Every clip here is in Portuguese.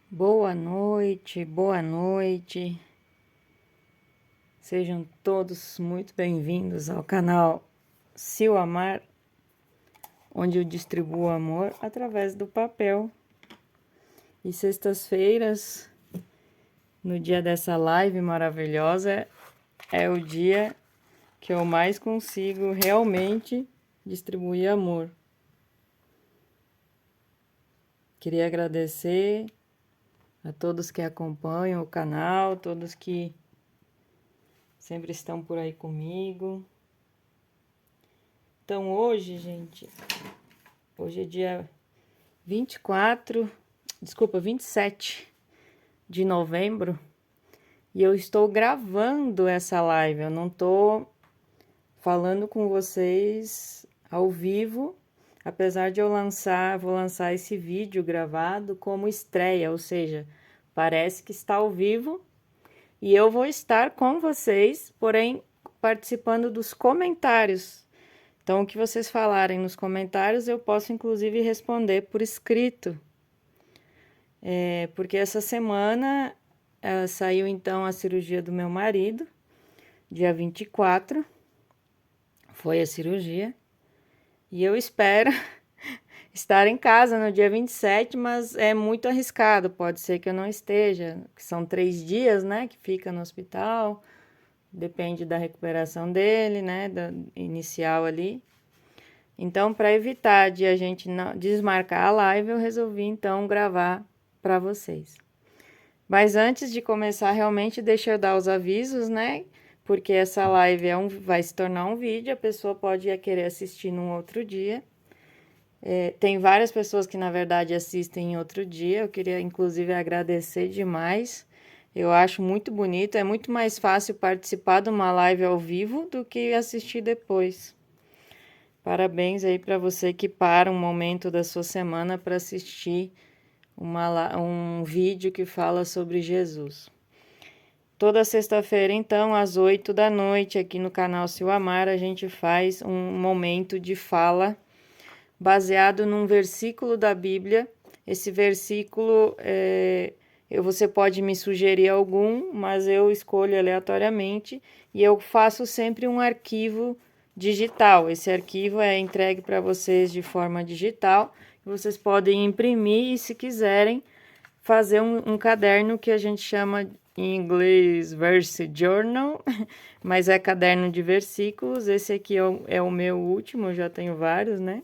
Boa noite, boa noite. Sejam todos muito bem-vindos ao canal Se o Amar, onde eu distribuo amor através do papel. E sextas-feiras, no dia dessa live maravilhosa, é o dia que eu mais consigo realmente distribuir amor. Queria agradecer a todos que acompanham o canal, todos que sempre estão por aí comigo. Então hoje, gente, hoje é dia 27 de novembro e eu estou gravando essa live. Eu não estou falando com vocês ao vivo, apesar de vou lançar esse vídeo gravado como estreia, ou seja, parece que está ao vivo e eu vou estar com vocês, porém participando dos comentários. Então, o que vocês falarem nos comentários, eu posso inclusive responder por escrito. Porque essa semana saiu então a cirurgia do meu marido, dia 24, foi a cirurgia. E eu espero estar em casa no dia 27, mas é muito arriscado, pode ser que eu não esteja, que são 3 dias, né, que fica no hospital, depende da recuperação dele, né, da inicial ali. Então, para evitar de a gente não desmarcar a live, eu resolvi então gravar para vocês. Mas antes de começar, realmente deixa eu dar os avisos, né? Porque essa live vai se tornar um vídeo, a pessoa pode querer assistir num outro dia. Tem várias pessoas que, na verdade, assistem em outro dia. Eu queria, inclusive, agradecer demais. Eu acho muito bonito. É muito mais fácil participar de uma live ao vivo do que assistir depois. Parabéns aí para você que para um momento da sua semana para assistir um vídeo que fala sobre Jesus. Toda sexta-feira, então, às 8 da noite, aqui no canal Se o Amar, a gente faz um momento de fala baseado num versículo da Bíblia. Esse versículo, você pode me sugerir algum, mas eu escolho aleatoriamente e eu faço sempre um arquivo digital. Esse arquivo é entregue para vocês de forma digital. Vocês podem imprimir e, se quiserem, fazer um caderno que a gente chama em inglês verse journal, mas é caderno de versículos. Esse aqui é o meu último, eu já tenho vários, né?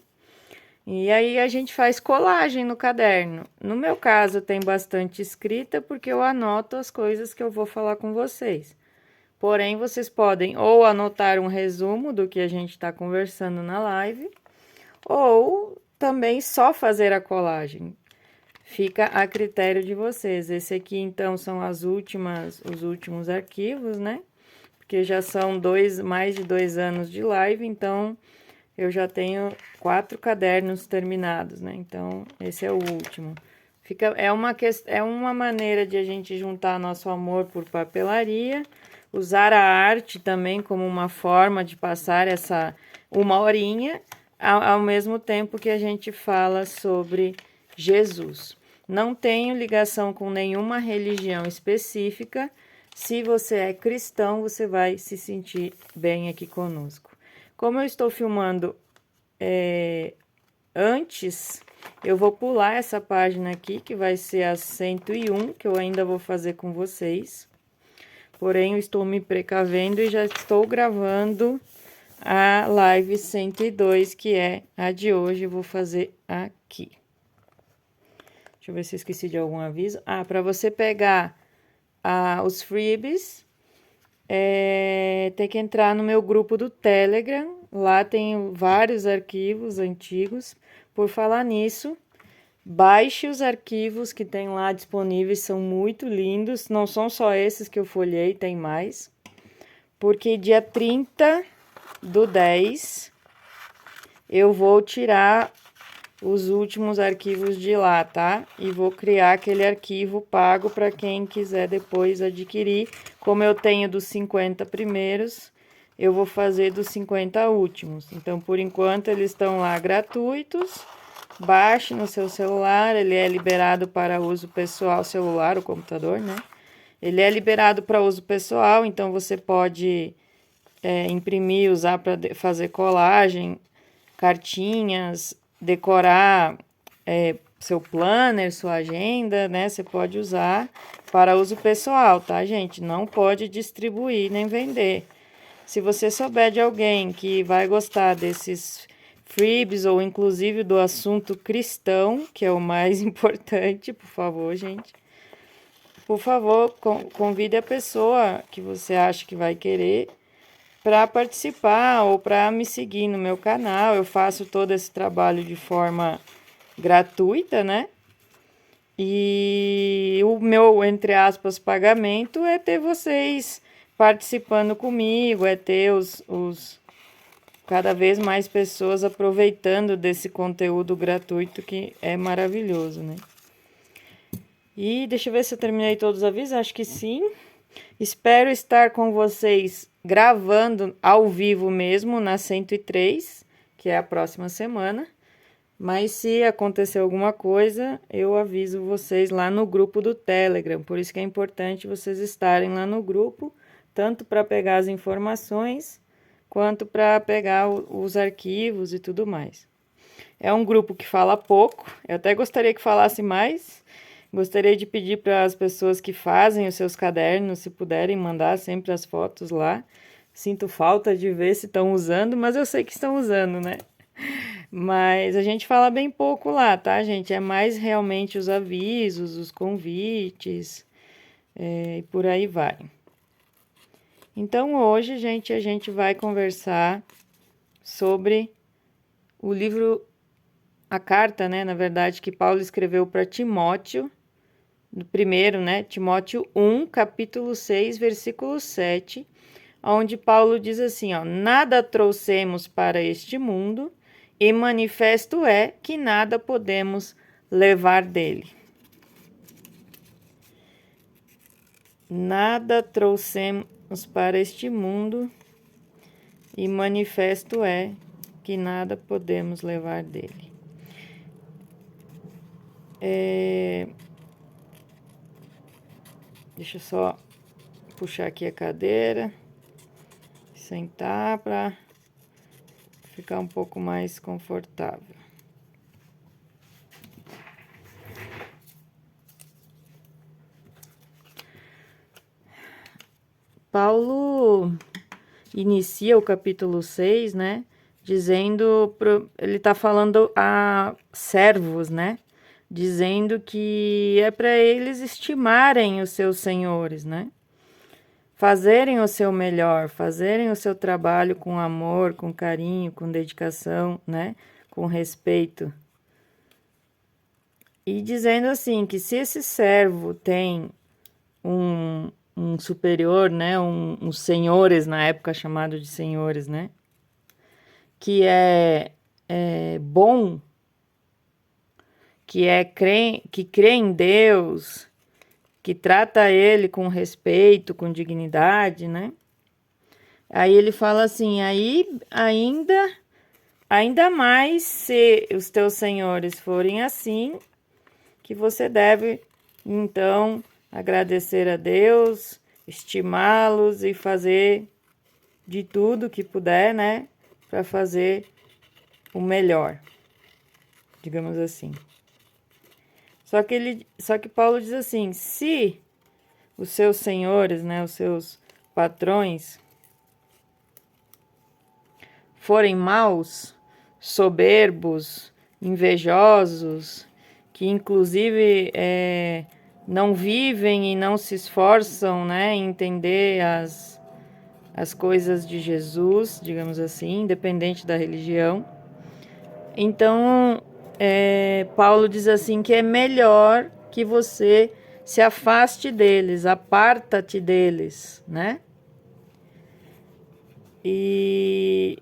E aí a gente faz colagem no caderno. No meu caso, tem bastante escrita porque eu anoto as coisas que eu vou falar com vocês. Porém, vocês podem ou anotar um resumo do que a gente está conversando na live, ou também só fazer a colagem. Fica a critério de vocês. Esse aqui, então, são os últimos arquivos, né? Porque já são mais de 2 anos de live, então eu já tenho 4 cadernos terminados, né? Então, esse é o último. É uma maneira de a gente juntar nosso amor por papelaria, usar a arte também como uma forma de passar essa 1 horinha, ao mesmo tempo que a gente fala sobre Jesus. Não tenho ligação com nenhuma religião específica. Se você é cristão, você vai se sentir bem aqui conosco. Como eu estou filmando antes, eu vou pular essa página aqui, que vai ser a 101, que eu ainda vou fazer com vocês. Porém, eu estou me precavendo e já estou gravando a live 102, que é a de hoje, eu vou fazer aqui. Deixa eu ver se eu esqueci de algum aviso. Para você pegar os freebies, tem que entrar no meu grupo do Telegram. Lá tem vários arquivos antigos. Por falar nisso, baixe os arquivos que tem lá disponíveis, são muito lindos. Não são só esses que eu folhei, tem mais. Porque dia 30/10 eu vou tirar os últimos arquivos de lá, tá? E vou criar aquele arquivo pago para quem quiser depois adquirir. Como eu tenho dos 50 primeiros, eu vou fazer dos 50 últimos. Então, por enquanto, eles estão lá gratuitos. baixe no seu celular, ele é liberado para uso pessoal, celular, o computador, né? Ele é liberado para uso pessoal, então você pode imprimir, usar para fazer colagem, cartinhas, decorar seu planner, sua agenda, né? Você pode usar para uso pessoal, tá, gente? Não pode distribuir nem vender. Se você souber de alguém que vai gostar desses freebies ou inclusive do assunto cristão, que é o mais importante, por favor, gente. Por favor, convide a pessoa que você acha que vai querer para participar ou para me seguir no meu canal. Eu faço todo esse trabalho de forma gratuita, né? E o meu, entre aspas, pagamento é ter vocês participando comigo, é ter cada vez mais pessoas aproveitando desse conteúdo gratuito que é maravilhoso, né? E deixa eu ver se eu terminei todos os avisos, acho que sim. Espero estar com vocês gravando ao vivo mesmo na 103, que é a próxima semana. Mas se acontecer alguma coisa, eu aviso vocês lá no grupo do Telegram. Por isso que é importante vocês estarem lá no grupo, tanto para pegar as informações, quanto para pegar os arquivos e tudo mais. É um grupo que fala pouco, eu até gostaria que falasse mais. Gostaria de pedir para as pessoas que fazem os seus cadernos, se puderem mandar sempre as fotos lá. Sinto falta de ver se estão usando, mas eu sei que estão usando, né? Mas a gente fala bem pouco lá, tá, gente? É mais realmente os avisos, os convites, e por aí vai. Então, hoje, gente, a gente vai conversar sobre o livro, a carta, né, na verdade, que Paulo escreveu para Timóteo, do primeiro, né, Timóteo 1, capítulo 6, versículo 7, onde Paulo diz assim, ó, nada trouxemos para este mundo, e manifesto é que nada podemos levar dele. Nada trouxemos para este mundo, e manifesto é que nada podemos levar dele. Deixa eu só puxar aqui a cadeira, sentar para ficar um pouco mais confortável. Paulo inicia o capítulo 6, né? Dizendo, ele tá falando a servos, né? Dizendo que é para eles estimarem os seus senhores, né? Fazerem o seu melhor, fazerem o seu trabalho com amor, com carinho, com dedicação, né? Com respeito. E dizendo assim, que se esse servo tem um superior, né? Uns senhores, na época chamado de senhores, né? Que é bom, que crê em Deus, que trata ele com respeito, com dignidade, né? Aí ele fala assim, aí ainda mais se os teus senhores forem assim, que você deve, então, agradecer a Deus, estimá-los e fazer de tudo que puder, né? Para fazer o melhor, digamos assim. Só que Paulo diz assim, se os seus senhores, né, os seus patrões forem maus, soberbos, invejosos, que inclusive não vivem e não se esforçam, né, em entender as coisas de Jesus, digamos assim, independente da religião. Então, Paulo diz assim que é melhor que você se afaste deles, aparta-te deles, né? E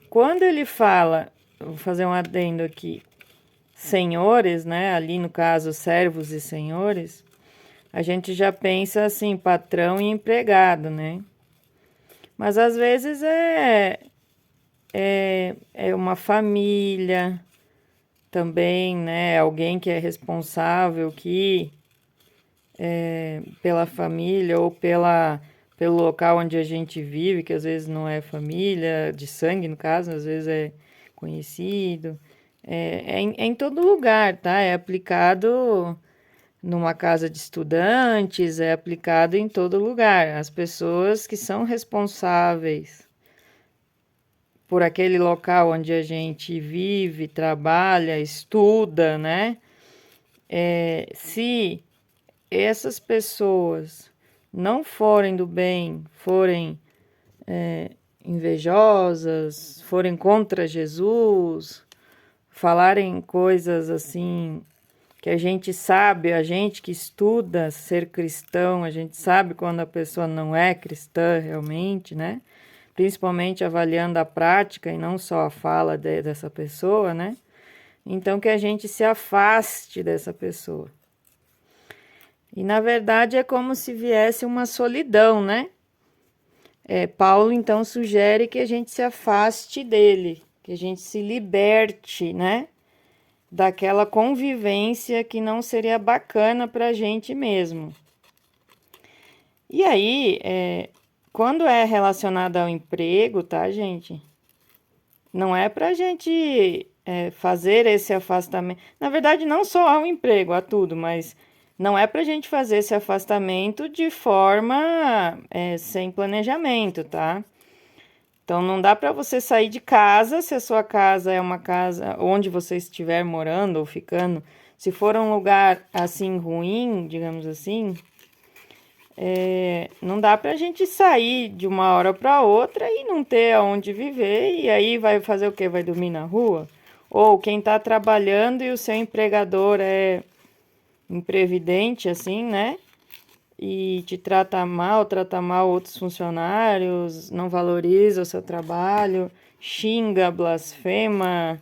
quando ele fala, vou fazer um adendo aqui, senhores, né? Ali no caso, servos e senhores, a gente já pensa assim, patrão e empregado, né? Mas às vezes é uma família também, né? Alguém que é responsável pela família ou pelo local onde a gente vive, que às vezes não é família, de sangue no caso, às vezes é conhecido. É em todo lugar, tá? É aplicado numa casa de estudantes, é aplicado em todo lugar. As pessoas que são responsáveis por aquele local onde a gente vive, trabalha, estuda, né? Se essas pessoas não forem do bem, forem invejosas, forem contra Jesus, falarem coisas assim que a gente sabe, a gente que estuda ser cristão, a gente sabe quando a pessoa não é cristã realmente, né? Principalmente avaliando a prática e não só a fala dessa pessoa, né? Então que a gente se afaste dessa pessoa. E na verdade é como se viesse uma solidão, né? Paulo então sugere que a gente se afaste dele, que a gente se liberte, né? Daquela convivência que não seria bacana para a gente mesmo. E aí, quando é relacionado ao emprego, tá, gente? Não é para a gente fazer esse afastamento. Na verdade, não só ao emprego, a tudo, mas não é para a gente fazer esse afastamento de forma sem planejamento, tá? Então, não dá para você sair de casa, se a sua casa é uma casa onde você estiver morando ou ficando. Se for um lugar assim ruim, digamos assim, não dá para a gente sair de uma hora para outra e não ter aonde viver. E aí vai fazer o quê? Vai dormir na rua? Ou quem está trabalhando e o seu empregador é imprevidente, assim, né? E te trata mal outros funcionários, não valoriza o seu trabalho, xinga, blasfema,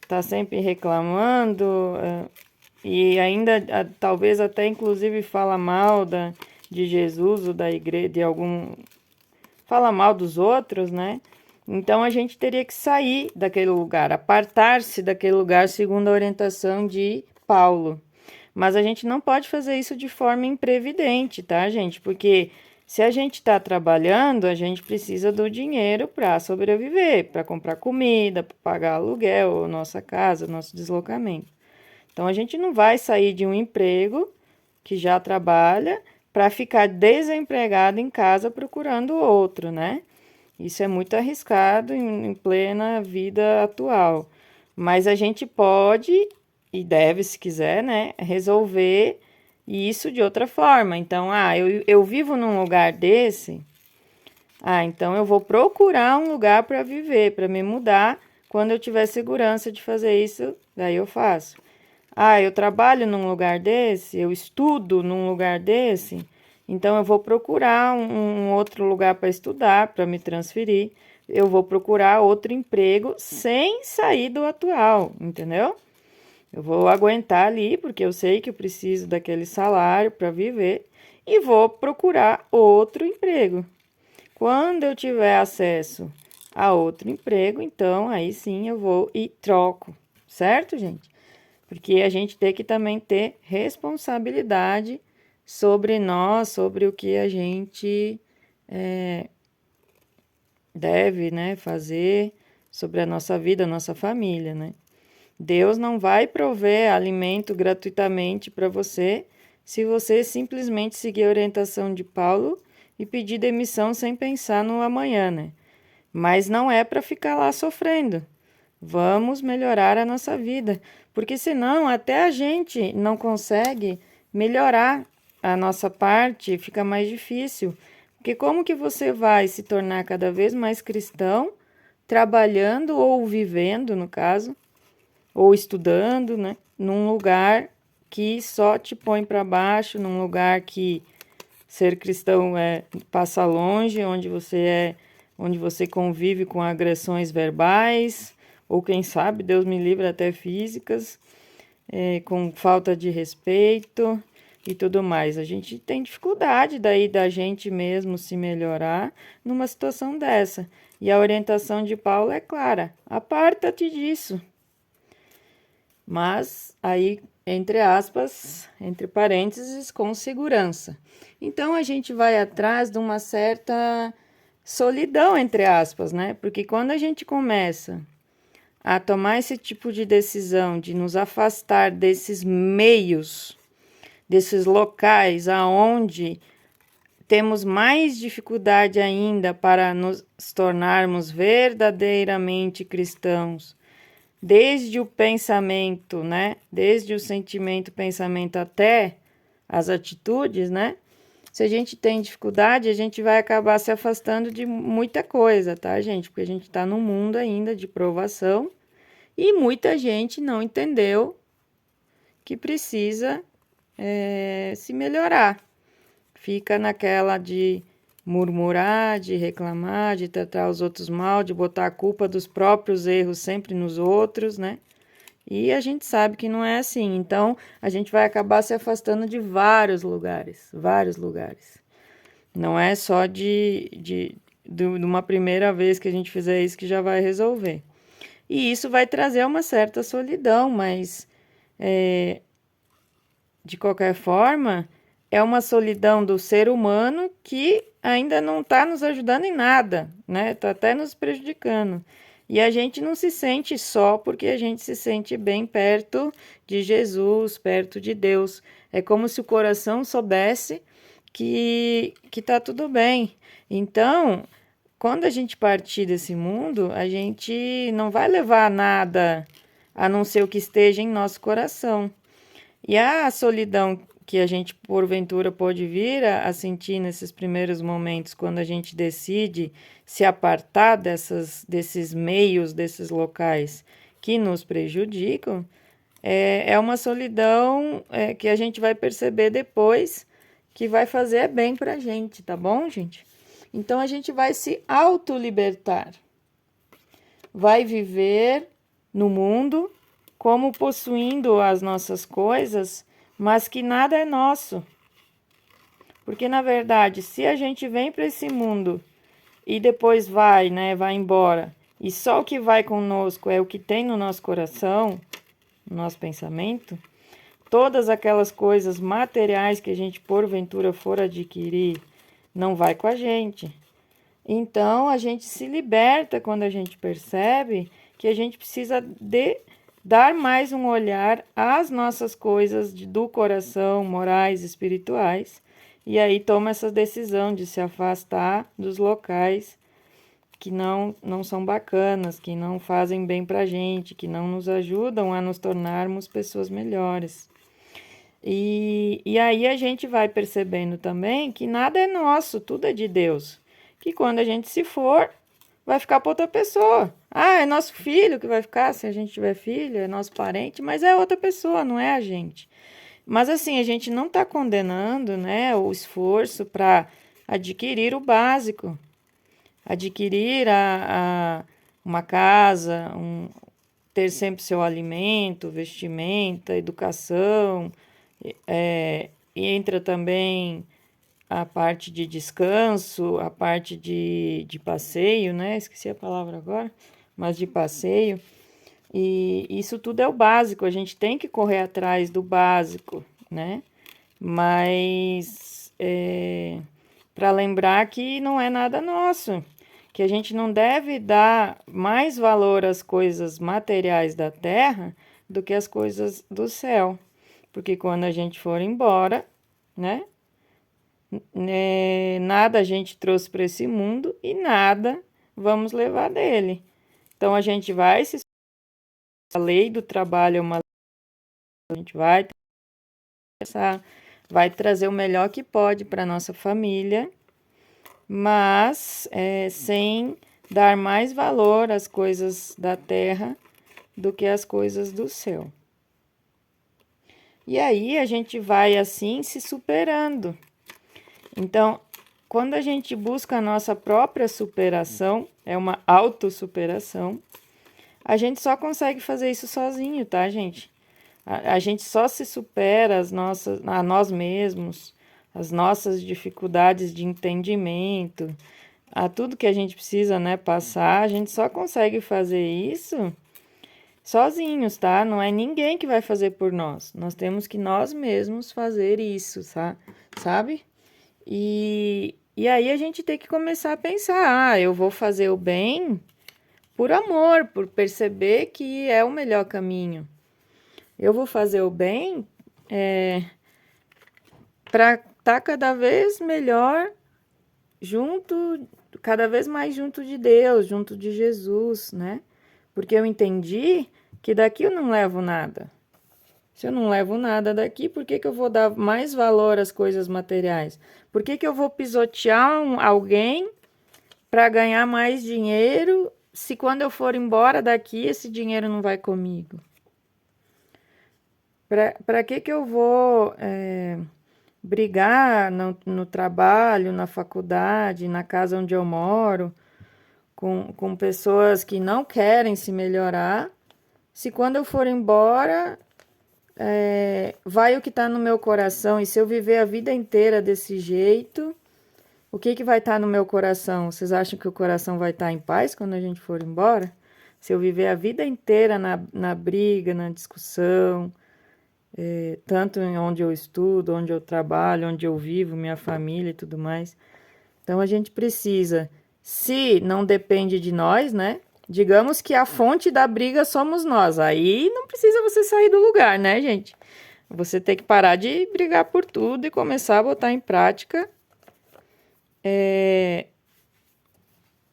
tá sempre reclamando, e ainda talvez até inclusive fala mal de Jesus ou da igreja, de algum. Fala mal dos outros, né? Então a gente teria que sair daquele lugar, apartar-se daquele lugar segundo a orientação de Paulo. Mas a gente não pode fazer isso de forma imprevidente, tá, gente? Porque se a gente está trabalhando, a gente precisa do dinheiro para sobreviver, para comprar comida, para pagar aluguel, nossa casa, nosso deslocamento. Então a gente não vai sair de um emprego que já trabalha para ficar desempregado em casa procurando outro, né? Isso é muito arriscado em plena vida atual. Mas a gente pode e deve, se quiser, né, resolver isso de outra forma. Então, eu vivo num lugar desse, então eu vou procurar um lugar para viver, para me mudar. Quando eu tiver segurança de fazer isso, daí eu faço. Eu trabalho num lugar desse, eu estudo num lugar desse, então eu vou procurar um outro lugar para estudar, para me transferir. Eu vou procurar outro emprego sem sair do atual, entendeu? Eu vou aguentar ali, porque eu sei que eu preciso daquele salário para viver, e vou procurar outro emprego. Quando eu tiver acesso a outro emprego, então aí sim eu vou e troco, certo, gente? Porque a gente tem que também ter responsabilidade sobre nós, sobre o que a gente deve, né, fazer, sobre a nossa vida, a nossa família, né? Deus não vai prover alimento gratuitamente para você se você simplesmente seguir a orientação de Paulo e pedir demissão sem pensar no amanhã, né? Mas não é para ficar lá sofrendo. Vamos melhorar a nossa vida, porque senão até a gente não consegue melhorar a nossa parte, fica mais difícil. Porque como que você vai se tornar cada vez mais cristão, trabalhando ou vivendo, no caso, ou estudando, né, num lugar que só te põe para baixo, num lugar que ser cristão passa longe, onde você convive com agressões verbais, ou quem sabe, Deus me livre, até físicas, com falta de respeito e tudo mais. A gente tem dificuldade daí da gente mesmo se melhorar numa situação dessa. E a orientação de Paulo é clara: aparta-te disso. Mas aí, entre aspas, entre parênteses, com segurança. Então a gente vai atrás de uma certa solidão, entre aspas, né? Porque quando a gente começa a tomar esse tipo de decisão de nos afastar desses meios, desses locais aonde temos mais dificuldade ainda para nos tornarmos verdadeiramente cristãos, desde o pensamento, né? Desde o sentimento, pensamento até as atitudes, né? Se a gente tem dificuldade, a gente vai acabar se afastando de muita coisa, tá, gente? Porque a gente tá num mundo ainda de provação e muita gente não entendeu que precisa se melhorar. Fica naquela de murmurar, de reclamar, de tratar os outros mal, de botar a culpa dos próprios erros sempre nos outros, né? E a gente sabe que não é assim. Então, a gente vai acabar se afastando de vários lugares, vários lugares. Não é só de uma primeira vez que a gente fizer isso que já vai resolver. E isso vai trazer uma certa solidão, mas de qualquer forma, é uma solidão do ser humano que ainda não está nos ajudando em nada, né? Está até nos prejudicando. E a gente não se sente só porque a gente se sente bem perto de Jesus, perto de Deus. É como se o coração soubesse que tá tudo bem. Então, quando a gente partir desse mundo, a gente não vai levar nada a não ser o que esteja em nosso coração. E a solidão que a gente, porventura, pode vir a sentir nesses primeiros momentos, quando a gente decide se apartar desses meios, desses locais que nos prejudicam, é uma solidão que a gente vai perceber depois que vai fazer bem pra gente, tá bom, gente? Então a gente vai se autolibertar, vai viver no mundo como possuindo as nossas coisas, mas que nada é nosso. Porque na verdade, se a gente vem para esse mundo e depois vai, né, vai embora, e só o que vai conosco é o que tem no nosso coração, no nosso pensamento, todas aquelas coisas materiais que a gente porventura for adquirir, não vai com a gente. Então a gente se liberta quando a gente percebe que a gente precisa dar mais um olhar às nossas coisas do coração, morais, espirituais, e aí toma essa decisão de se afastar dos locais que não são bacanas, que não fazem bem pra gente, que não nos ajudam a nos tornarmos pessoas melhores. E aí a gente vai percebendo também que nada é nosso, tudo é de Deus. Que quando a gente se for, vai ficar para outra pessoa. Ah, é nosso filho que vai ficar, se a gente tiver filho, é nosso parente, mas é outra pessoa, não é a gente. Mas assim, a gente não está condenando, né, o esforço para adquirir o básico, adquirir uma casa, ter sempre seu alimento, vestimenta, educação, e entra também a parte de descanso, a parte de passeio, né? Esqueci a palavra agora, mas de passeio. E isso tudo é o básico, a gente tem que correr atrás do básico, né? Mas para lembrar que não é nada nosso, que a gente não deve dar mais valor às coisas materiais da terra do que às coisas do céu. Porque quando a gente for embora, né? Nada a gente trouxe para esse mundo e nada vamos levar dele. Então a gente vai se a lei do trabalho é uma a gente vai trazer o melhor que pode para nossa família, mas sem dar mais valor às coisas da terra do que às coisas do céu. E aí a gente vai assim se superando. Então, quando a gente busca a nossa própria superação, é uma autossuperação, a gente só consegue fazer isso sozinho, tá, gente? A gente só se supera a nós mesmos, as nossas dificuldades de entendimento, a tudo que a gente precisa, né, passar, a gente só consegue fazer isso sozinhos, tá? Não é ninguém que vai fazer por nós. Nós temos que nós mesmos fazer isso, sabe? E aí a gente tem que começar a pensar, eu vou fazer o bem por amor, por perceber que é o melhor caminho. Eu vou fazer o bem para estar cada vez melhor junto, cada vez mais junto de Deus, junto de Jesus, né? Porque eu entendi que daqui eu não levo nada. Se eu não levo nada daqui, por que eu vou dar mais valor às coisas materiais? Por que eu vou pisotear alguém para ganhar mais dinheiro se quando eu for embora daqui esse dinheiro não vai comigo? Para que eu vou brigar no trabalho, na faculdade, na casa onde eu moro, com pessoas que não querem se melhorar, se quando eu for embora vai o que está no meu coração, e se eu viver a vida inteira desse jeito, o que vai estar no meu coração? Vocês acham que o coração vai estar em paz quando a gente for embora? Se eu viver a vida inteira na briga, na discussão, tanto em onde eu estudo, onde eu trabalho, onde eu vivo, minha família e tudo mais. Então a gente precisa, se não depende de nós, né? Digamos que a fonte da briga somos nós. Aí não precisa você sair do lugar, né, gente? Você tem que parar de brigar por tudo e começar a botar em prática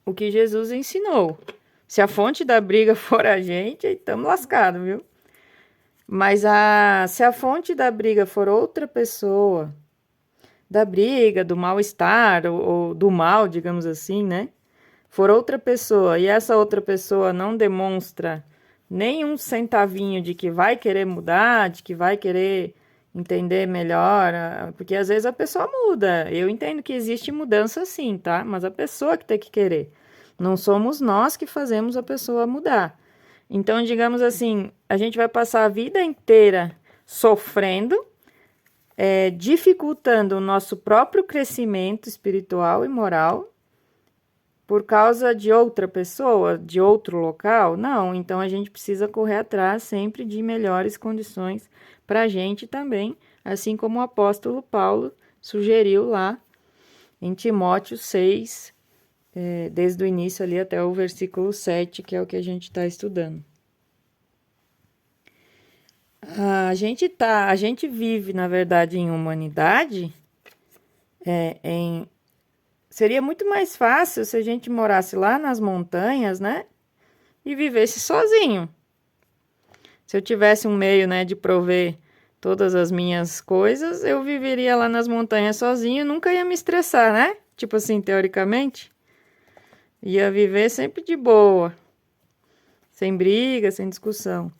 o que Jesus ensinou. Se a fonte da briga for a gente, aí estamos lascados, viu? Mas se a fonte da briga for outra pessoa, da briga, do mal-estar, ou do mal, digamos assim, né? For outra pessoa e essa outra pessoa não demonstra nenhum centavinho de que vai querer mudar, de que vai querer entender melhor, porque às vezes a pessoa muda. Eu entendo que existe mudança sim, tá? Mas a pessoa que tem que querer. Não somos nós que fazemos a pessoa mudar. Então, digamos assim, a gente vai passar a vida inteira sofrendo, dificultando o nosso próprio crescimento espiritual e moral por causa de outra pessoa, de outro local? Não, então a gente precisa correr atrás sempre de melhores condições para a gente também, assim como o apóstolo Paulo sugeriu lá em Timóteo 6, desde o início ali até o versículo 7, que é o que a gente está estudando. A gente vive, na verdade, em humanidade, seria muito mais fácil se a gente morasse lá nas montanhas, né? E vivesse sozinho. Se eu tivesse um meio, né, de prover todas as minhas coisas, eu viveria lá nas montanhas sozinho e nunca ia me estressar, né? Tipo assim, teoricamente. Ia viver sempre de boa. Sem briga, sem discussão.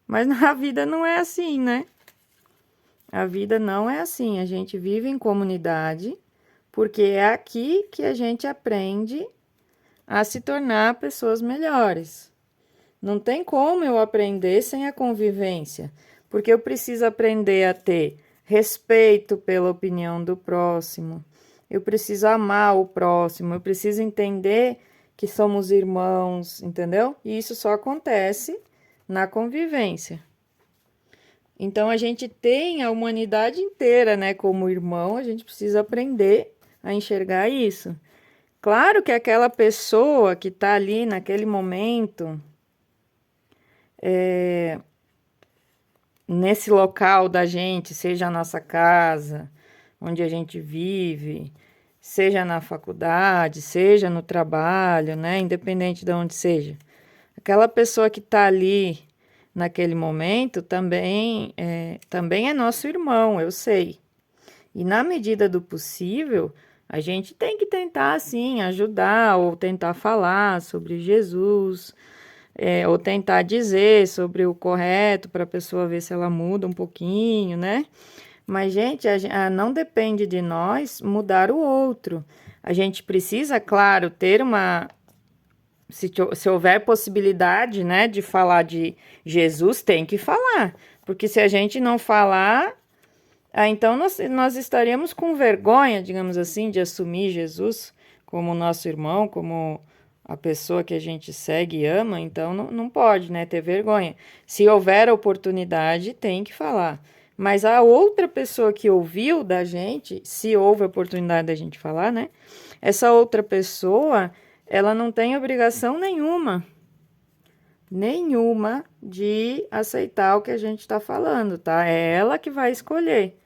Mas na vida não é assim, né? A vida não é assim. A gente vive em comunidade, porque é aqui que a gente aprende a se tornar pessoas melhores. Não tem como eu aprender sem a convivência, porque eu preciso aprender a ter respeito pela opinião do próximo, eu preciso amar o próximo, eu preciso entender que somos irmãos, entendeu? E isso só acontece na convivência. Então a gente tem a humanidade inteira, né, como irmão, a gente precisa aprender a enxergar isso. Claro que aquela pessoa que está ali naquele momento, nesse local da gente, seja a nossa casa, onde a gente vive, seja na faculdade, seja no trabalho, né? Independente de onde seja. Aquela pessoa que está ali naquele momento também é nosso irmão, eu sei. E na medida do possível, a gente tem que tentar, assim, ajudar ou tentar falar sobre Jesus, ou tentar dizer sobre o correto para a pessoa ver se ela muda um pouquinho, né? Mas, gente, não depende de nós mudar o outro. A gente precisa, claro, ter uma. Se houver possibilidade, né, de falar de Jesus, tem que falar. Porque se a gente não falar, então nós estaríamos com vergonha, digamos assim, de assumir Jesus como nosso irmão, como a pessoa que a gente segue e ama, então não pode, né, ter vergonha. Se houver oportunidade, tem que falar. Mas a outra pessoa que ouviu da gente, se houve oportunidade da gente falar, né, essa outra pessoa, ela não tem obrigação nenhuma de aceitar o que a gente está falando, tá? É ela que vai escolher.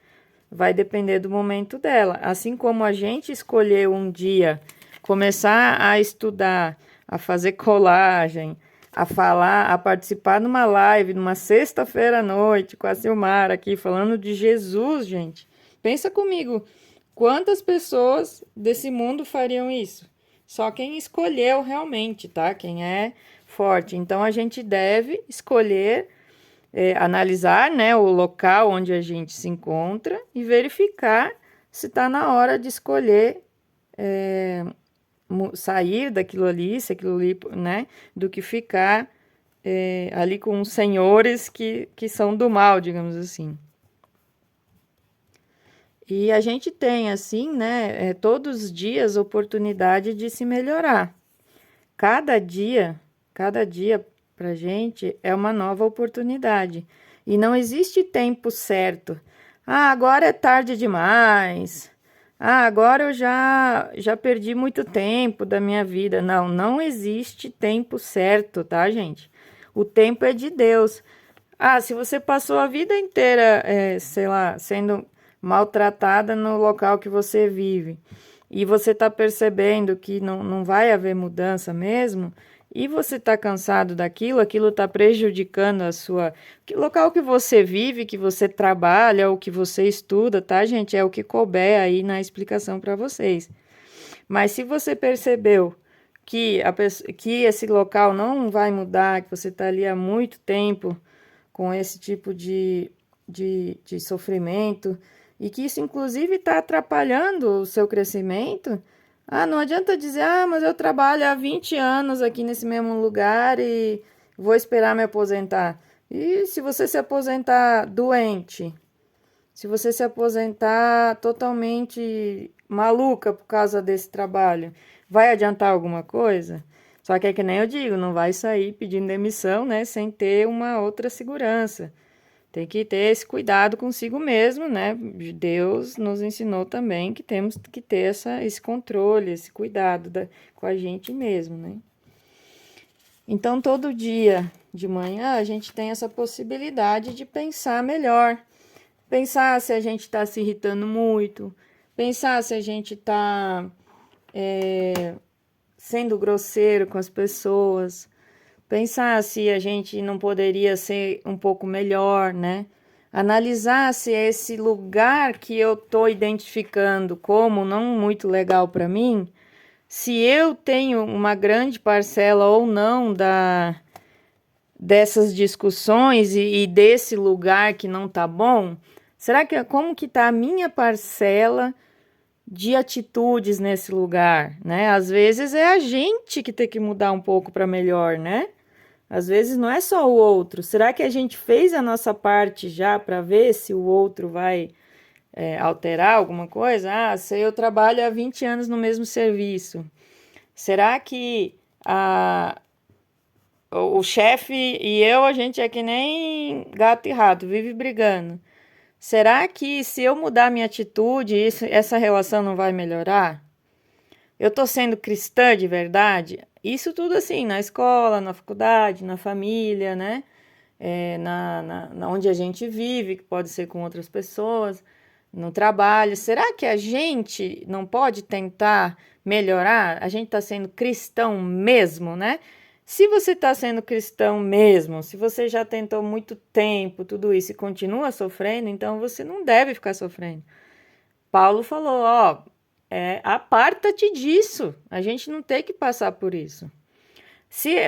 Vai depender do momento dela. Assim como a gente escolheu um dia começar a estudar, a fazer colagem, a falar, a participar numa live, numa sexta-feira à noite, com a Silmara aqui, falando de Jesus, gente. Pensa comigo, quantas pessoas desse mundo fariam isso? Só quem escolheu realmente, tá? Quem é forte. Então, a gente deve escolher analisar, né, o local onde a gente se encontra e verificar se está na hora de escolher sair daquilo ali, se aquilo ali, né, do que ficar ali com os senhores que são do mal, digamos assim. E a gente tem, assim, né, todos os dias oportunidade de se melhorar. Cada dia pra gente é uma nova oportunidade. E não existe tempo certo. Ah, agora é tarde demais. Ah, agora eu já perdi muito tempo da minha vida. Não existe tempo certo, tá, gente? O tempo é de Deus. Ah, se você passou a vida inteira, sei lá, sendo maltratada no local que você vive, e você está percebendo que não vai haver mudança mesmo, e você está cansado daquilo, aquilo está prejudicando a sua. Que local que você vive, que você trabalha, ou que você estuda, tá, gente? É o que couber aí na explicação para vocês. Mas se você percebeu que esse local não vai mudar, que você está ali há muito tempo com esse tipo de sofrimento, e que isso, inclusive, está atrapalhando o seu crescimento, não adianta dizer, mas eu trabalho há 20 anos aqui nesse mesmo lugar e vou esperar me aposentar. E se você se aposentar doente, se você se aposentar totalmente maluca por causa desse trabalho, vai adiantar alguma coisa? Só que é que nem eu digo, não vai sair pedindo demissão, né, sem ter uma outra segurança. Tem que ter esse cuidado consigo mesmo, né? Deus nos ensinou também que temos que ter esse controle, esse cuidado com a gente mesmo, né? Então, todo dia de manhã a gente tem essa possibilidade de pensar melhor. Pensar se a gente está se irritando muito, pensar se a gente está sendo grosseiro com as pessoas, pensar se a gente não poderia ser um pouco melhor, né? Analisar se esse lugar que eu estou identificando como não muito legal para mim, se eu tenho uma grande parcela ou não dessas discussões e desse lugar que não tá bom, será que como que tá a minha parcela de atitudes nesse lugar, né? Às vezes é a gente que tem que mudar um pouco para melhor, né? Às vezes não é só o outro. Será que a gente fez a nossa parte já para ver se o outro vai alterar alguma coisa? Se eu trabalho há 20 anos no mesmo serviço, será que o chefe e eu, a gente é que nem gato e rato, vive brigando? Será que se eu mudar minha atitude, essa relação não vai melhorar? Eu tô sendo cristã de verdade? Isso tudo assim, na escola, na faculdade, na família, né? Na onde a gente vive, que pode ser com outras pessoas, no trabalho. Será que a gente não pode tentar melhorar? A gente está sendo cristão mesmo, né? Se você está sendo cristão mesmo, se você já tentou muito tempo tudo isso e continua sofrendo, então você não deve ficar sofrendo. Paulo falou, aparta-te disso. A gente não tem que passar por isso.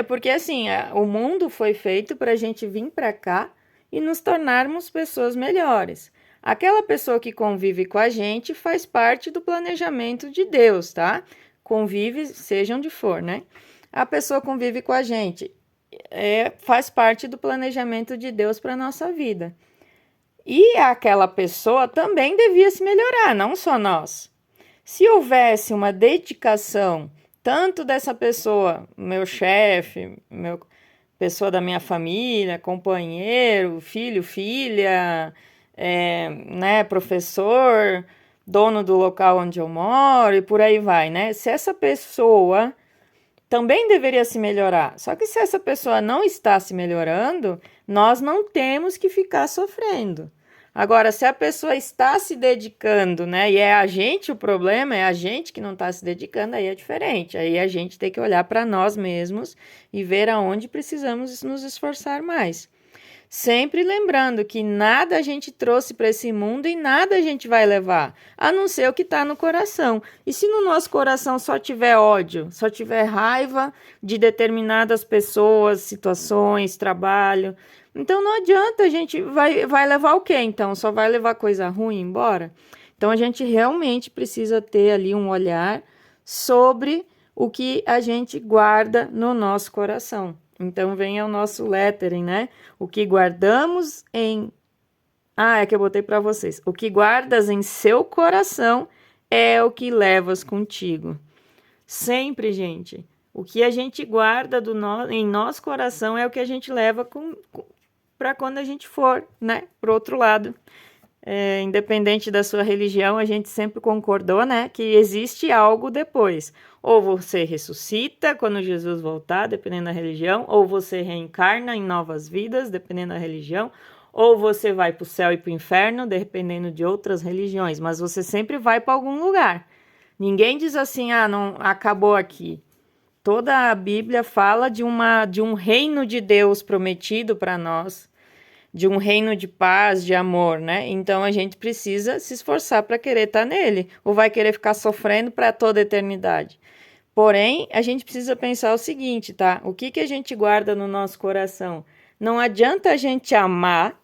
Porque assim, o mundo foi feito para a gente vir para cá e nos tornarmos pessoas melhores. Aquela pessoa que convive com a gente faz parte do planejamento de Deus, tá? Convive, seja onde for, né? A pessoa convive com a gente, faz parte do planejamento de Deus para a nossa vida. E aquela pessoa também devia se melhorar, não só nós. Se houvesse uma dedicação, tanto dessa pessoa, meu chefe, pessoa da minha família, companheiro, filho, filha, né, professor, dono do local onde eu moro e por aí vai, né? Se essa pessoa também deveria se melhorar. Só que se essa pessoa não está se melhorando, nós não temos que ficar sofrendo. Agora, se a pessoa está se dedicando, né, e é a gente o problema, é a gente que não está se dedicando, aí é diferente. Aí a gente tem que olhar para nós mesmos e ver aonde precisamos nos esforçar mais. Sempre lembrando que nada a gente trouxe para esse mundo e nada a gente vai levar, a não ser o que está no coração. E se no nosso coração só tiver ódio, só tiver raiva de determinadas pessoas, situações, trabalho, então não adianta, a gente vai levar o quê então? Só vai levar coisa ruim embora? Então a gente realmente precisa ter ali um olhar sobre o que a gente guarda no nosso coração. Então vem ao nosso lettering, né? O que guardamos em... Ah, é que eu botei para vocês. O que guardas em seu coração é o que levas contigo. Sempre, gente. O que a gente guarda em nosso coração é o que a gente leva para quando a gente for, né? Pro outro lado. Independente da sua religião, a gente sempre concordou, né, que existe algo depois. Ou você ressuscita quando Jesus voltar, dependendo da religião, ou você reencarna em novas vidas, dependendo da religião, ou você vai para o céu e para o inferno, dependendo de outras religiões, mas você sempre vai para algum lugar. Ninguém diz assim, ah, não, acabou aqui. Toda a Bíblia fala de um reino de Deus prometido para nós, de um reino de paz, de amor, né? Então a gente precisa se esforçar para querer estar nele, ou vai querer ficar sofrendo para toda a eternidade. Porém, a gente precisa pensar o seguinte, tá? O que a gente guarda no nosso coração? Não adianta a gente amar,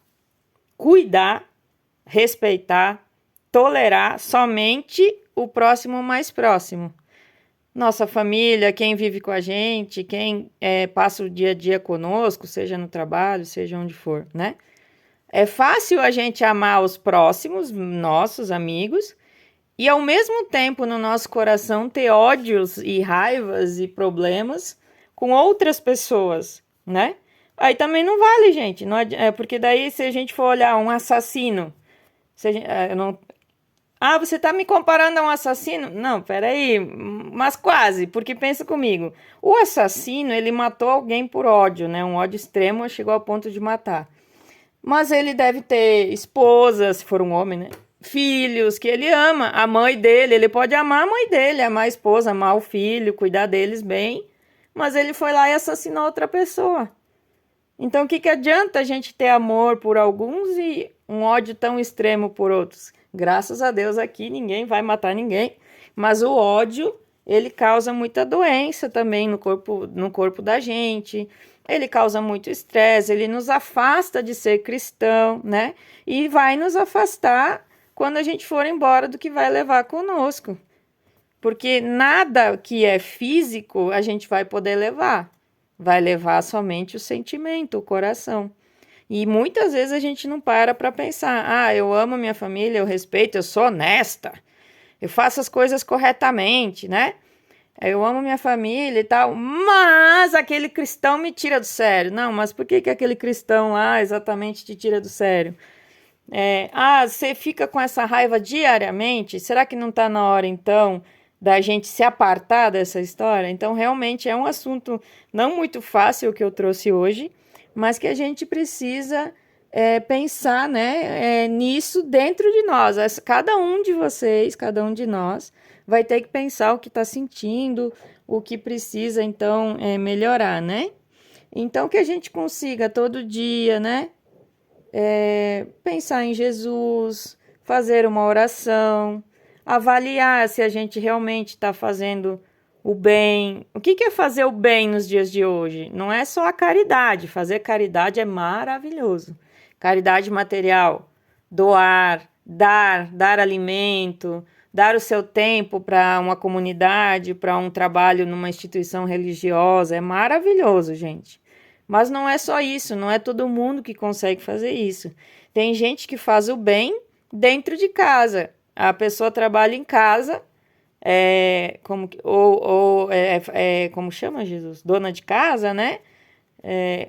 cuidar, respeitar, tolerar somente o próximo mais próximo. Nossa família, quem vive com a gente, quem passa o dia a dia conosco, seja no trabalho, seja onde for, né? É fácil a gente amar os próximos, nossos amigos, e ao mesmo tempo no nosso coração ter ódios e raivas e problemas com outras pessoas, né? Aí também não vale, gente. Não porque daí se a gente for olhar um assassino, não, ah, você tá me comparando a um assassino? Não, peraí, mas quase, porque pensa comigo. O assassino, ele matou alguém por ódio, né? Um ódio extremo, chegou ao ponto de matar. Mas ele deve ter esposa, se for um homem, né? Filhos que ele ama, a mãe dele, ele pode amar a mãe dele, amar a esposa, amar o filho, cuidar deles bem, mas ele foi lá e assassinou outra pessoa. Então, o que adianta a gente ter amor por alguns e um ódio tão extremo por outros? Graças a Deus aqui ninguém vai matar ninguém, mas o ódio, ele causa muita doença também no corpo da gente, ele causa muito estresse, ele nos afasta de ser cristão, né? E vai nos afastar quando a gente for embora do que vai levar conosco. Porque nada que é físico a gente vai poder levar. Vai levar somente o sentimento, o coração. E muitas vezes a gente não para pensar, ah, eu amo minha família, eu respeito, eu sou honesta, eu faço as coisas corretamente, né? Eu amo minha família e tal, mas aquele cristão me tira do sério. Não, mas por que aquele cristão lá exatamente te tira do sério? Você fica com essa raiva diariamente? Será que não está na hora, então, da gente se apartar dessa história? Então, realmente é um assunto não muito fácil que eu trouxe hoje, mas que a gente precisa pensar, né, nisso dentro de nós. Cada um de vocês, cada um de nós, vai ter que pensar o que está sentindo, o que precisa, então, melhorar, né? Então, que a gente consiga todo dia, né? Pensar em Jesus, fazer uma oração, avaliar se a gente realmente está fazendo o bem. O que é fazer o bem nos dias de hoje? Não é só a caridade. Fazer caridade é maravilhoso. Caridade material, doar, dar alimento, dar o seu tempo para uma comunidade, para um trabalho numa instituição religiosa, é maravilhoso, gente. Mas não é só isso, não é todo mundo que consegue fazer isso. Tem gente que faz o bem dentro de casa. A pessoa trabalha em casa, Como chama, Jesus? Dona de casa, né?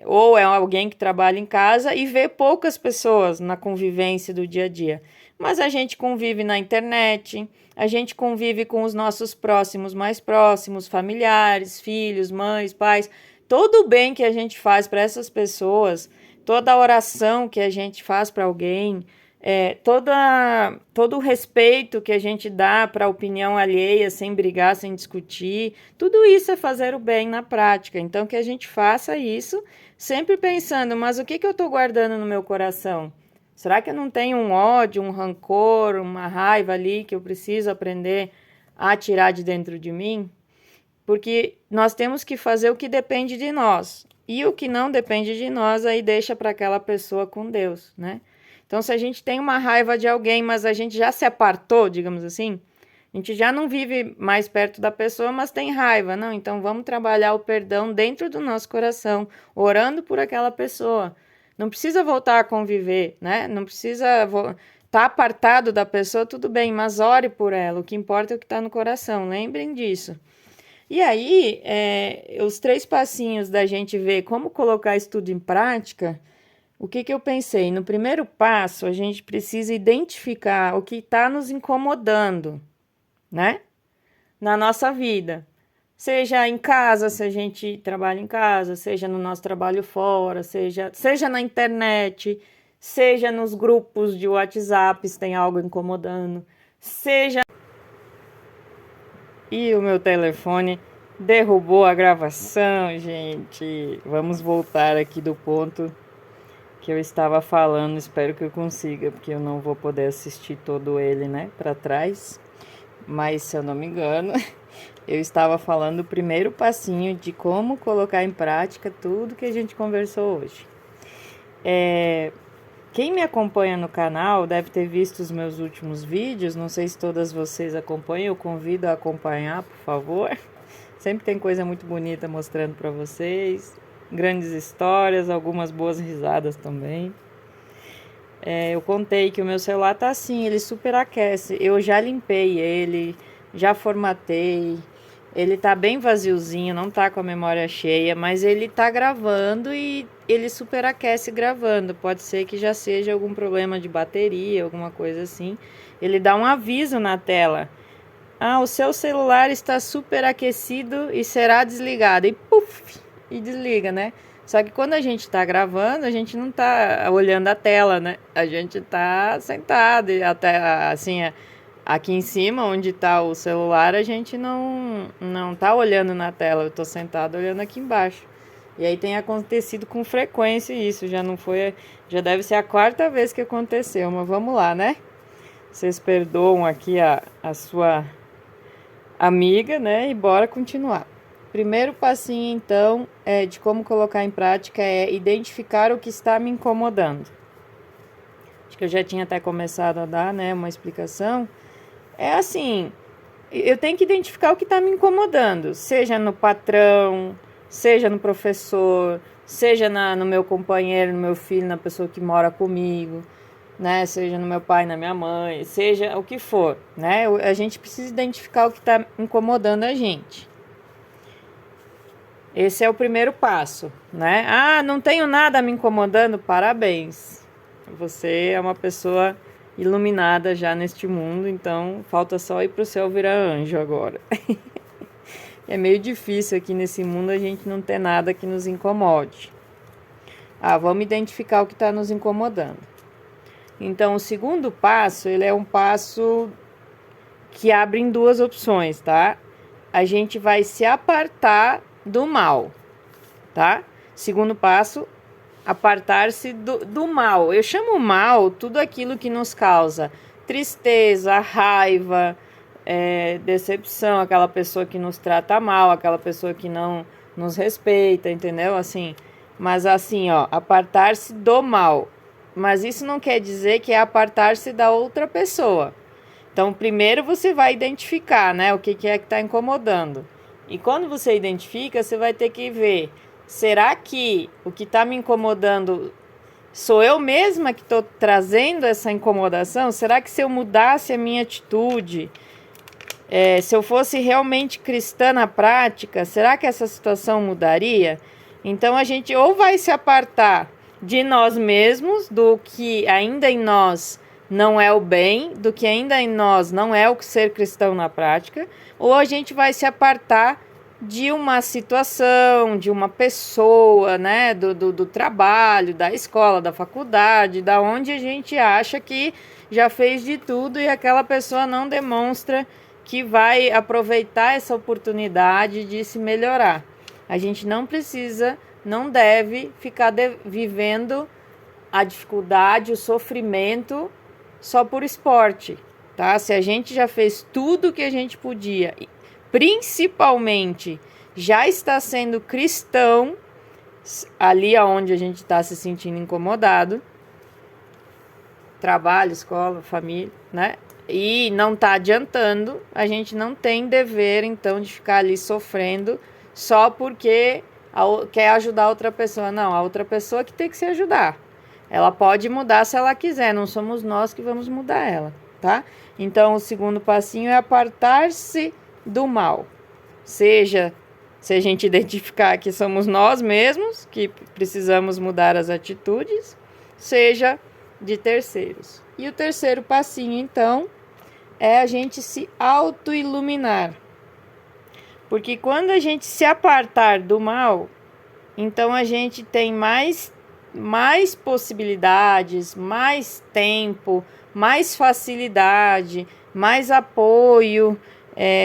Ou é alguém que trabalha em casa e vê poucas pessoas na convivência do dia a dia. Mas a gente convive na internet, a gente convive com os nossos próximos, mais próximos, familiares, filhos, mães, pais. Todo o bem que a gente faz para essas pessoas, toda a oração que a gente faz para alguém, todo o respeito que a gente dá para a opinião alheia, sem brigar, sem discutir, tudo isso é fazer o bem na prática. Então, que a gente faça isso, sempre pensando, mas o que eu estou guardando no meu coração? Será que eu não tenho um ódio, um rancor, uma raiva ali que eu preciso aprender a tirar de dentro de mim? Porque nós temos que fazer o que depende de nós. E o que não depende de nós, aí deixa para aquela pessoa com Deus, né? Então, se a gente tem uma raiva de alguém, mas a gente já se apartou, digamos assim, a gente já não vive mais perto da pessoa, mas tem raiva. Não, então vamos trabalhar o perdão dentro do nosso coração, orando por aquela pessoa. Não precisa voltar a conviver, né? Não precisa estar apartado da pessoa, tudo bem, mas ore por ela. O que importa é o que está no coração, lembrem disso. E aí, os 3 passinhos da gente ver como colocar isso tudo em prática, o que eu pensei? No primeiro passo, a gente precisa identificar o que está nos incomodando, né? Na nossa vida. Seja em casa, se a gente trabalha em casa, seja no nosso trabalho fora, seja na internet, seja nos grupos de WhatsApp, se tem algo incomodando, seja. E o meu telefone derrubou a gravação, gente. Vamos voltar aqui do ponto que eu estava falando. Espero que eu consiga, porque eu não vou poder assistir todo ele, né, para trás. Mas, se eu não me engano, eu estava falando o primeiro passinho de como colocar em prática tudo que a gente conversou hoje. Quem me acompanha no canal deve ter visto os meus últimos vídeos. Não sei se todas vocês acompanham, eu convido a acompanhar, por favor. Sempre tem coisa muito bonita mostrando para vocês. Grandes histórias, algumas boas risadas também. Eu contei que o meu celular tá assim, ele superaquece. Eu já limpei ele, já formatei. Ele tá bem vaziozinho, não tá com a memória cheia, mas ele tá gravando e ele superaquece gravando. Pode ser que já seja algum problema de bateria, alguma coisa assim. Ele dá um aviso na tela. O seu celular está superaquecido e será desligado. E puf, e desliga, né? Só que quando a gente está gravando, a gente não está olhando a tela, né? A gente está sentado e até assim, aqui em cima, onde está o celular, a gente não tá olhando na tela. Eu estou sentado olhando aqui embaixo. E aí tem acontecido com frequência isso. Já deve ser a 4ª vez que aconteceu. Mas vamos lá, né? Vocês perdoam aqui a sua amiga, né? E bora continuar. Primeiro passinho, então, de como colocar em prática é identificar o que está me incomodando. Acho que eu já tinha até começado a dar, né, uma explicação. É assim, eu tenho que identificar o que está me incomodando, seja no patrão, seja no professor, seja no meu companheiro, no meu filho, na pessoa que mora comigo, né? Seja no meu pai, na minha mãe, seja o que for, né? A gente precisa identificar o que está incomodando a gente. Esse é o primeiro passo, né? Não tenho nada me incomodando? Parabéns. Você é uma pessoa iluminada já neste mundo, então falta só ir pro céu virar anjo agora. É meio difícil aqui nesse mundo a gente não ter nada que nos incomode. Vamos identificar o que está nos incomodando. Então, o segundo passo, ele é um passo que abre em 2 opções, tá? A gente vai se apartar do mal, tá? Segundo passo, apartar-se do mal. Eu chamo mal tudo aquilo que nos causa tristeza, raiva, decepção, aquela pessoa que nos trata mal, aquela pessoa que não nos respeita, entendeu? Assim, mas assim, ó, apartar-se do mal. Mas isso não quer dizer que é apartar-se da outra pessoa. Então, primeiro você vai identificar, né, o que é que está incomodando. E quando você identifica, você vai ter que ver, será que o que está me incomodando sou eu mesma que estou trazendo essa incomodação? Será que se eu mudasse a minha atitude, Se eu fosse realmente cristã na prática, será que essa situação mudaria? Então a gente ou vai se apartar de nós mesmos, do que ainda em nós não é o bem, do que ainda em nós não é o ser cristão na prática, ou a gente vai se apartar de uma situação, de uma pessoa, né, do trabalho, da escola, da faculdade, da onde a gente acha que já fez de tudo e aquela pessoa não demonstra que vai aproveitar essa oportunidade de se melhorar. A gente não precisa, não deve ficar vivendo a dificuldade, o sofrimento só por esporte, tá? Se a gente já fez tudo que a gente podia, principalmente já está sendo cristão, ali aonde a gente está se sentindo incomodado, trabalho, escola, família, né? E não está adiantando, a gente não tem dever, então, de ficar ali sofrendo só porque quer ajudar outra pessoa. Não, a outra pessoa que tem que se ajudar. Ela pode mudar se ela quiser, não somos nós que vamos mudar ela, tá? Então, o segundo passinho é apartar-se do mal. Seja, se a gente identificar que somos nós mesmos, que precisamos mudar as atitudes, seja de terceiros. E o terceiro passinho, então, é a gente se auto-iluminar. Porque quando a gente se apartar do mal, então a gente tem mais possibilidades, mais tempo, mais facilidade, mais apoio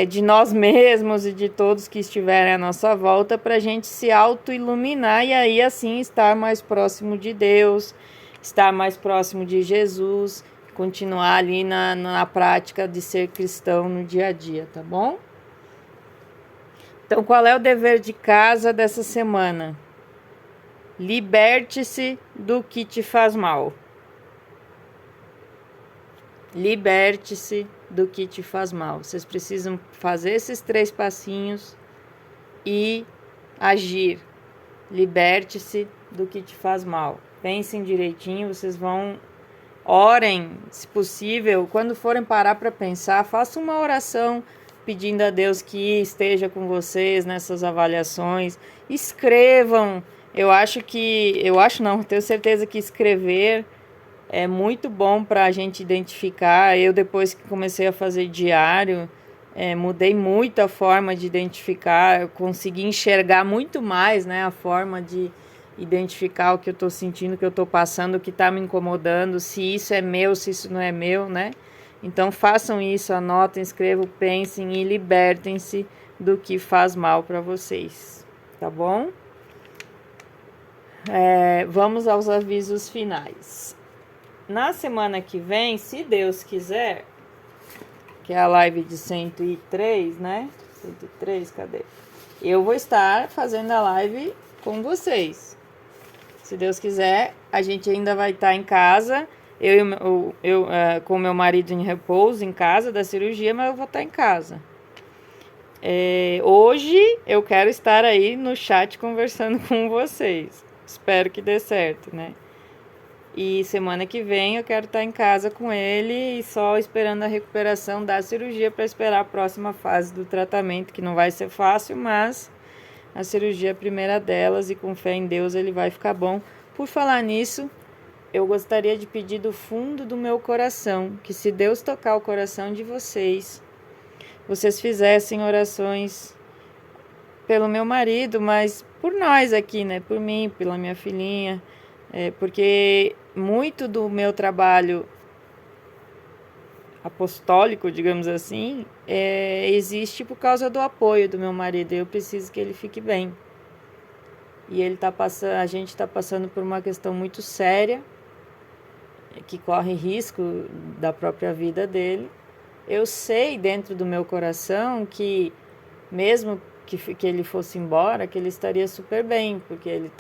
de nós mesmos e de todos que estiverem à nossa volta para a gente se auto-iluminar e aí assim estar mais próximo de Deus, estar mais próximo de Jesus, continuar ali na prática de ser cristão no dia a dia, tá bom? Então, qual é o dever de casa dessa semana? Liberte-se do que te faz mal. Liberte-se do que te faz mal. Vocês precisam fazer esses 3 passinhos e agir. Liberte-se do que te faz mal. Pensem direitinho, vocês vão... Orem, se possível. Quando forem parar para pensar, façam uma oração pedindo a Deus que esteja com vocês nessas avaliações. Escrevam. Tenho certeza que escrever é muito bom para a gente identificar. Eu, depois que comecei a fazer diário, mudei muito a forma de identificar, eu consegui enxergar muito mais, né, a forma de identificar o que eu estou sentindo, o que eu estou passando, o que está me incomodando, se isso é meu, se isso não é meu, né? Então façam isso, anotem, escrevam, pensem e libertem-se do que faz mal para vocês, tá bom? Vamos aos avisos finais. Na semana que vem, se Deus quiser, que é a live de 103, né? 103, cadê? Eu vou estar fazendo a live com vocês. Se Deus quiser, a gente ainda vai estar em casa. Eu com meu marido em repouso, em casa da cirurgia, mas eu vou estar em casa. Hoje eu quero estar aí no chat conversando com vocês. Espero que dê certo, né? E semana que vem eu quero estar em casa com ele e só esperando a recuperação da cirurgia para esperar a próxima fase do tratamento, que não vai ser fácil, mas a cirurgia é a primeira delas e com fé em Deus ele vai ficar bom. Por falar nisso, eu gostaria de pedir do fundo do meu coração que, se Deus tocar o coração de vocês, vocês fizessem orações pelo meu marido, mas por nós aqui, né? Por mim, pela minha filhinha, porque muito do meu trabalho apostólico, digamos assim, existe por causa do apoio do meu marido. Eu preciso que ele fique bem. E a gente está passando por uma questão muito séria, que corre risco da própria vida dele. Eu sei dentro do meu coração que, mesmo que ele fosse embora, que ele estaria super bem, porque ele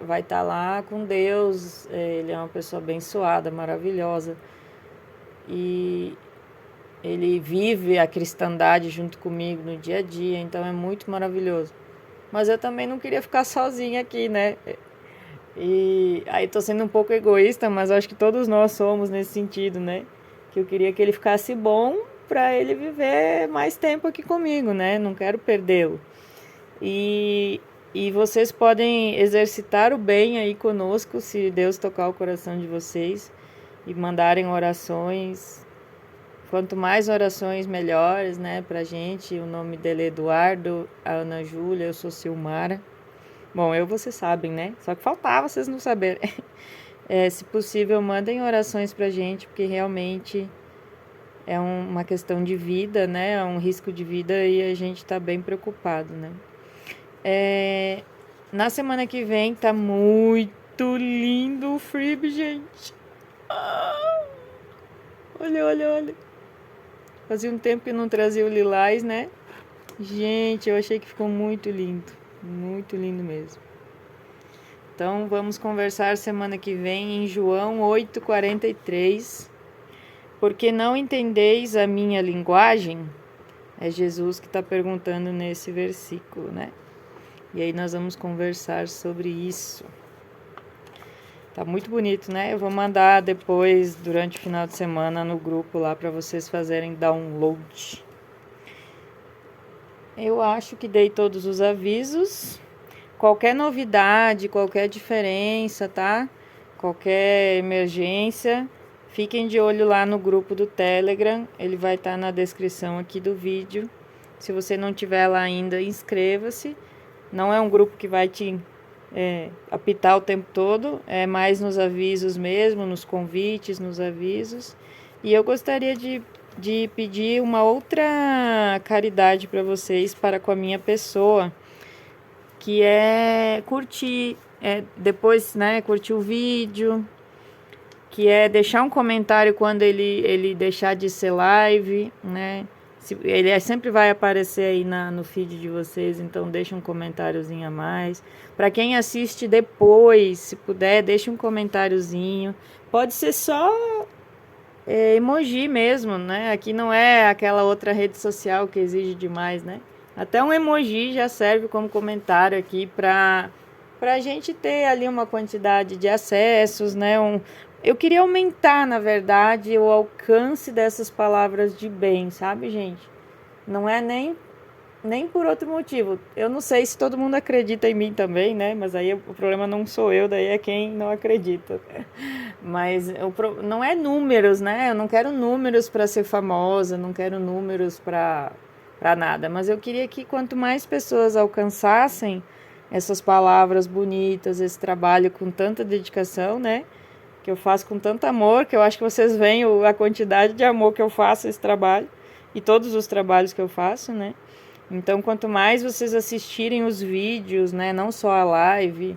vai estar lá com Deus, ele é uma pessoa abençoada, maravilhosa. E ele vive a cristandade junto comigo no dia a dia, então é muito maravilhoso. Mas eu também não queria ficar sozinha aqui, né? E aí tô sendo um pouco egoísta, mas acho que todos nós somos nesse sentido, né? Que eu queria que ele ficasse bom para ele viver mais tempo aqui comigo, né? Não quero perdê-lo. E vocês podem exercitar o bem aí conosco, se Deus tocar o coração de vocês e mandarem orações. Quanto mais orações, melhores, né, pra gente. O nome dele é Eduardo, a Ana Júlia, eu sou Silmara. Bom, vocês sabem, né? Só que faltava vocês não saberem. Se possível, mandem orações pra gente, porque realmente é uma questão de vida, né? É um risco de vida e a gente tá bem preocupado, né? Na semana que vem tá muito lindo o Freebie, gente. Olha. Fazia um tempo que eu não trazia o lilás, né? Gente, eu achei que ficou muito lindo mesmo. Então, vamos conversar semana que vem em João 8:43. Porque não entendeis a minha linguagem? É Jesus que está perguntando nesse versículo, né? E aí nós vamos conversar sobre isso. Tá muito bonito, né? Eu vou mandar depois, durante o final de semana, no grupo lá para vocês fazerem download. Eu acho que dei todos os avisos. Qualquer novidade, qualquer diferença, tá? Qualquer emergência, fiquem de olho lá no grupo do Telegram. Ele vai estar na descrição aqui do vídeo. Se você não tiver lá ainda, inscreva-se. Não é um grupo que vai te apitar o tempo todo, é mais nos avisos mesmo, nos convites, nos avisos. E eu gostaria de pedir uma outra caridade para vocês, para com a minha pessoa, que é curtir, depois, né, curtir o vídeo, que é deixar um comentário quando ele deixar de ser live, né? Ele sempre vai aparecer aí no feed de vocês, então deixa um comentáriozinho a mais. Para quem assiste depois, se puder, deixa um comentáriozinho. Pode ser só emoji mesmo, né? Aqui não é aquela outra rede social que exige demais, né? Até um emoji já serve como comentário aqui para a gente ter ali uma quantidade de acessos, né? Eu queria aumentar, na verdade, o alcance dessas palavras de bem, sabe, gente? Não é nem por outro motivo. Eu não sei se todo mundo acredita em mim também, né? Mas aí o problema não sou eu, daí é quem não acredita. Mas não é números, né? Eu não quero números para ser famosa, não quero números para nada. Mas eu queria que quanto mais pessoas alcançassem essas palavras bonitas, esse trabalho com tanta dedicação, né? Que eu faço com tanto amor, que eu acho que vocês veem a quantidade de amor que eu faço esse trabalho e todos os trabalhos que eu faço, né? Então, quanto mais vocês assistirem os vídeos, né, não só a live,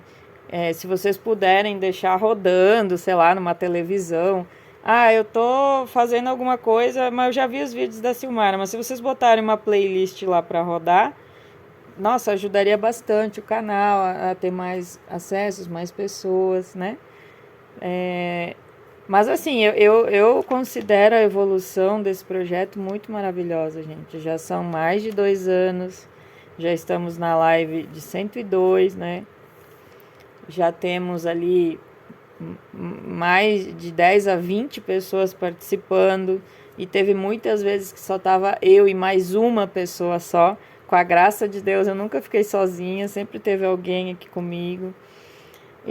se vocês puderem deixar rodando, sei lá, numa televisão. Eu tô fazendo alguma coisa, mas eu já vi os vídeos da Silmara, mas se vocês botarem uma playlist lá para rodar, nossa, ajudaria bastante o canal a ter mais acessos, mais pessoas, né? Mas assim, eu considero a evolução desse projeto muito maravilhosa, gente. Já são mais de 2 anos, já estamos na live de 102, né? Já temos ali mais de 10 a 20 pessoas participando e teve muitas vezes que só tava eu e mais uma pessoa só. Com a graça de Deus, eu nunca fiquei sozinha, sempre teve alguém aqui comigo.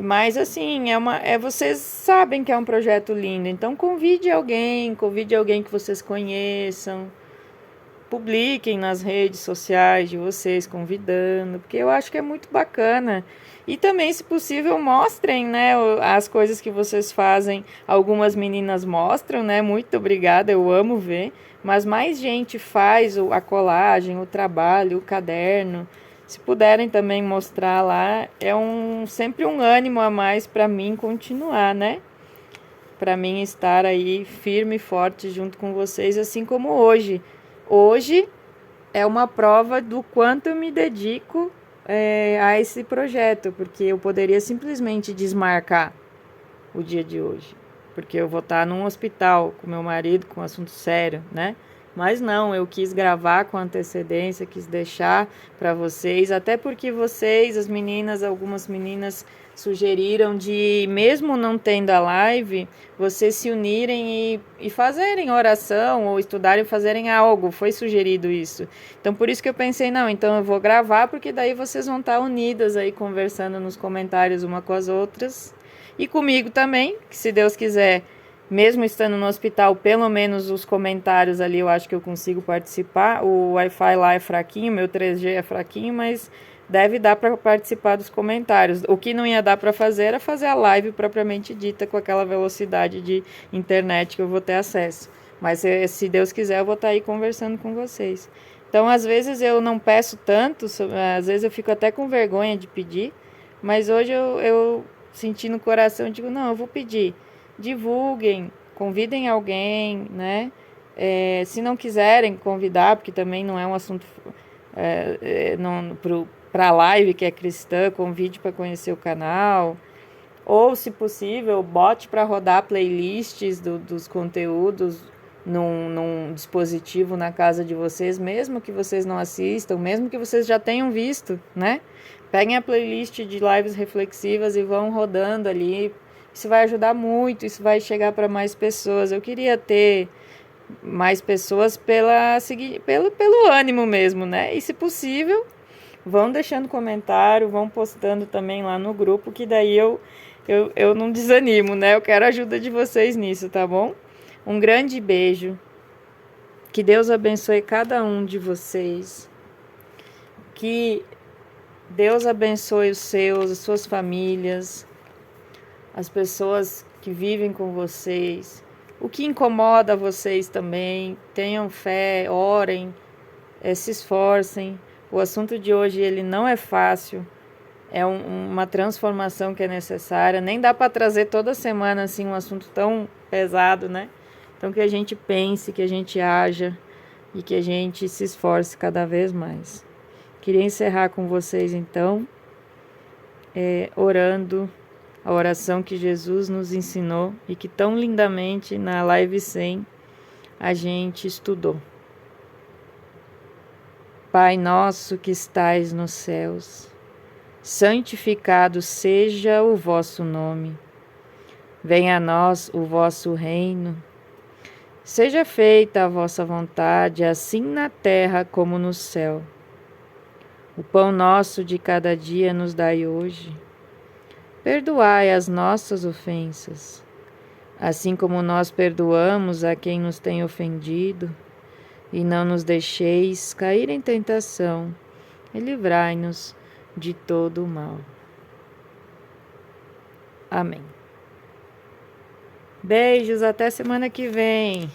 Mas assim, vocês sabem que é um projeto lindo, então convide alguém que vocês conheçam, publiquem nas redes sociais de vocês, convidando, porque eu acho que é muito bacana. E também, se possível, mostrem, né, as coisas que vocês fazem. Algumas meninas mostram, né, muito obrigada, eu amo ver, mas mais gente faz a colagem, o trabalho, o caderno. Se puderem também mostrar lá, é sempre um ânimo a mais para mim continuar, né? Para mim estar aí firme e forte junto com vocês, assim como hoje. Hoje é uma prova do quanto eu me dedico a esse projeto, porque eu poderia simplesmente desmarcar o dia de hoje, porque eu vou estar num hospital com meu marido com um assunto sério, né? Mas não, eu quis gravar com antecedência, quis deixar para vocês, até porque vocês, as meninas, algumas meninas sugeriram de, mesmo não tendo a live, vocês se unirem e fazerem oração ou estudarem, fazerem algo. Foi sugerido isso. Então por isso que eu pensei, não, então eu vou gravar, porque daí vocês vão estar unidas aí conversando nos comentários uma com as outras. E comigo também, que se Deus quiser, mesmo estando no hospital, pelo menos os comentários ali eu acho que eu consigo participar. O Wi-Fi lá é fraquinho, meu 3G é fraquinho, mas deve dar para participar dos comentários. O que não ia dar para fazer era fazer a live propriamente dita com aquela velocidade de internet que eu vou ter acesso. Mas se Deus quiser, eu vou estar aí conversando com vocês. Então, às vezes eu não peço tanto, às vezes eu fico até com vergonha de pedir, mas hoje eu senti no coração, digo, não, eu vou pedir. Divulguem, convidem alguém, né? Se não quiserem convidar, porque também não é um assunto para a live que é cristã, convide para conhecer o canal. Ou, se possível, bote para rodar playlists dos conteúdos num dispositivo na casa de vocês, mesmo que vocês não assistam, mesmo que vocês já tenham visto, né? Peguem a playlist de lives reflexivas e vão rodando ali. Isso vai ajudar muito, isso vai chegar para mais pessoas. Eu queria ter mais pessoas pelo ânimo mesmo, né? E se possível, vão deixando comentário, vão postando também lá no grupo, que daí eu não desanimo, né? Eu quero a ajuda de vocês nisso, tá bom? Um grande beijo. Que Deus abençoe cada um de vocês. Que Deus abençoe os seus, as suas famílias, as pessoas que vivem com vocês. O que incomoda vocês também, tenham fé, orem, se esforcem. O assunto de hoje ele não é fácil, é uma transformação que é necessária. Nem dá para trazer toda semana assim um assunto tão pesado, né? Então que a gente pense, que a gente haja e que a gente se esforce cada vez mais. Queria encerrar com vocês então, orando a oração que Jesus nos ensinou e que tão lindamente na Live 100 a gente estudou. Pai nosso que estais nos céus, santificado seja o vosso nome. Venha a nós o vosso reino. Seja feita a vossa vontade, assim na terra como no céu. O pão nosso de cada dia nos dai hoje. Perdoai as nossas ofensas, assim como nós perdoamos a quem nos tem ofendido, e não nos deixeis cair em tentação, e livrai-nos de todo o mal. Amém. Beijos, até semana que vem.